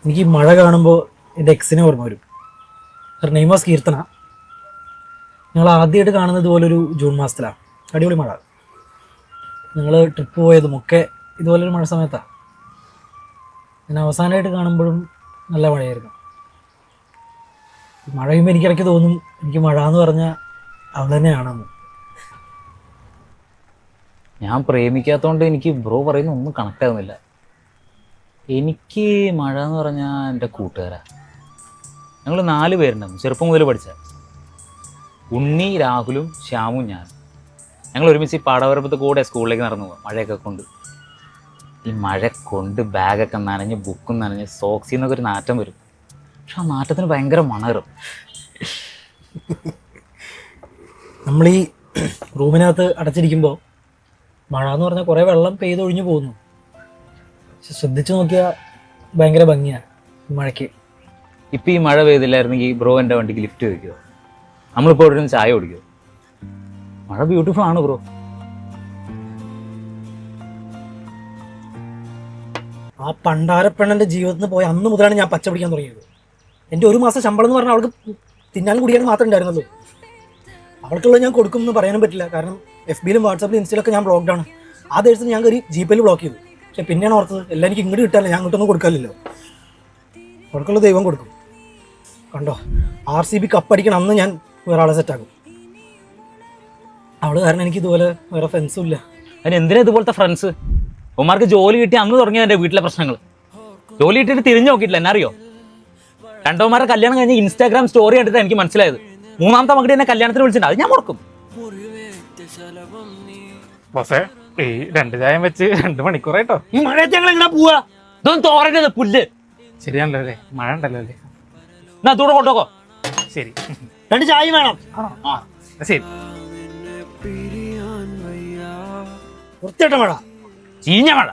എനിക്ക് ഈ മഴ കാണുമ്പോൾ എൻ്റെ എക്സിനെ ഓർമ്മ വരും. Her name was Keerthana. ഞങ്ങൾ ആദ്യമായിട്ട് കാണുന്നത് ഇതുപോലൊരു ജൂൺ മാസത്തിലാണ്. അടിപൊളി മഴ. ഞങ്ങൾ ട്രിപ്പ് പോയതും ഒക്കെ ഇതുപോലൊരു മഴ സമയത്താണ്. ഞാൻ അവസാനമായിട്ട് കാണുമ്പോഴും നല്ല മഴയായിരുന്നു. മഴ കഴിയുമ്പോൾ എനിക്കിടയ്ക്ക് തോന്നും എനിക്ക് മഴ എന്ന് പറഞ്ഞാൽ അവൾ തന്നെയാണെന്ന്. ഞാൻ പ്രേമിക്കാത്തതുകൊണ്ട് എനിക്ക് ബ്രോ പറയുന്ന ഒന്നും കണക്ട് ആകുന്നില്ല. എനിക്ക് മഴ എന്ന് പറഞ്ഞാൽ എൻ്റെ കൂട്ടുകാരാ. ഞങ്ങൾ 4 പേരുണ്ടായിരുന്നു ചെറുപ്പം മുതൽ പഠിച്ച. ഉണ്ണി, രാഹുലും, ശ്യാമും, ഞാനും. ഞങ്ങൾ ഒരുമിച്ച് ഈ പാടവരമ്പത്ത് കൂടെ സ്കൂളിലേക്ക് നടന്നു പോകാം മഴയൊക്കെ കൊണ്ട്. ഈ മഴ കൊണ്ട് ബാഗൊക്കെ നനഞ്ഞ് ബുക്കും നനഞ്ഞ് സോക്സിൽ നിന്നൊക്കെ ഒരു നാറ്റം വരും. പക്ഷെ ആ നാറ്റത്തിന് ഭയങ്കര മണകറും. നമ്മളീ റൂമിനകത്ത് അടച്ചിരിക്കുമ്പോൾ മഴ എന്ന് പറഞ്ഞാൽ കുറേ വെള്ളം പെയ്തൊഴിഞ്ഞു പോകുന്നു. പക്ഷെ ശ്രദ്ധിച്ചു നോക്കിയാൽ ഭയങ്കര ഭംഗിയാണ് ഈ മഴയ്ക്ക്. ഇപ്പം ഈ മഴ പെയ്തില്ലായിരുന്നെങ്കിൽ ബ്രോ എൻ്റെ വണ്ടിക്ക് ലിഫ്റ്റ് വയ്ക്കുമോ? നമ്മളിപ്പോൾ ഇവിടെ നിന്ന് ചായ കുടിക്കുമോ? മഴ ബ്യൂട്ടിഫുൾ ആണ് ബ്രോ. ആ പണ്ടാരപ്പെണ്ണൻ്റെ ജീവിതത്തിൽ നിന്ന് പോയ അന്ന് മുതലാണ് ഞാൻ പച്ച പിടിക്കാൻ തുടങ്ങിയത്. എൻ്റെ 1 മാസം ശമ്പളം എന്ന് പറഞ്ഞാൽ അവൾക്ക് തിന്നാനും കുടിക്കാനും മാത്രമേ ഉണ്ടായിരുന്നുള്ളൂ. അവൾക്കുള്ളത് ഞാൻ കൊടുക്കുമെന്ന് പറയാനും പറ്റില്ല. കാരണം FBയിലും വാട്സാപ്പിലും ഇൻസ്റ്റയിലൊക്കെ ഞാൻ ബ്ലോക്ക്ഡാണ്. ആ ദിവസം ഞാൻ കയറി GPayൽ ബ്ലോക്ക് ചെയ്തു. പക്ഷെ പിന്നെയാണ് ഓർത്തത് എല്ലാം എനിക്ക് ഇങ്ങോട്ട് കിട്ടാനില്ല, ഞാൻ ഇങ്ങോട്ടൊന്നും കൊടുക്കാനില്ലല്ലോ. അവൾക്കുള്ള ദൈവം കൊടുക്കും. കണ്ടോ, RCB കപ്പടിക്കണം അന്ന് ഞാൻ വേറെ ആളെ സെറ്റാക്കും. അവള് കാരണം എനിക്ക് ഇതുപോലെ വേറെ ഫ്രണ്ട്സും ഇല്ല. അതിന് എന്തിനാ ഇതുപോലത്തെ ഫ്രണ്ട്സ്? ഉമ്മാർക്ക് ജോലി കിട്ടി അന്ന് തുടങ്ങിയ എൻ്റെ വീട്ടിലെ പ്രശ്നങ്ങൾ. ജോലി കിട്ടിയിട്ട് തിരിഞ്ഞു നോക്കിയിട്ടില്ല. എന്നറിയോ, രണ്ടോമാരുടെ കല്യാണം കഴിഞ്ഞ് Instagram സ്റ്റോറി കണ്ടിട്ട് എനിക്ക് മനസ്സിലായത് 3ാമത്തെ മകടി എന്നെ കല്യാണത്തിന് വിളിച്ചിട്ടുണ്ട്. അത് ഞാൻ മുടക്കും. ബോസേ, ഈ 2 ചായം വെച്ച് 2 മണിക്കൂറായിട്ടോ. ഈ മഴയത്ത് ഞങ്ങൾ എങ്ങനെ പോവാ? ഇതൊന്നും തോരരുത് പുല്ല്. ശരിയാണല്ലോ അല്ലേ, മഴ ഉണ്ടല്ലോ അല്ലേ. എന്നാ ദൂരെ കൊണ്ടോക്കോ. ശരി 2 ചായ വേണം. ശരി. വൃത്തിയായിട്ട മഴ, ചീഞ്ഞ മഴ.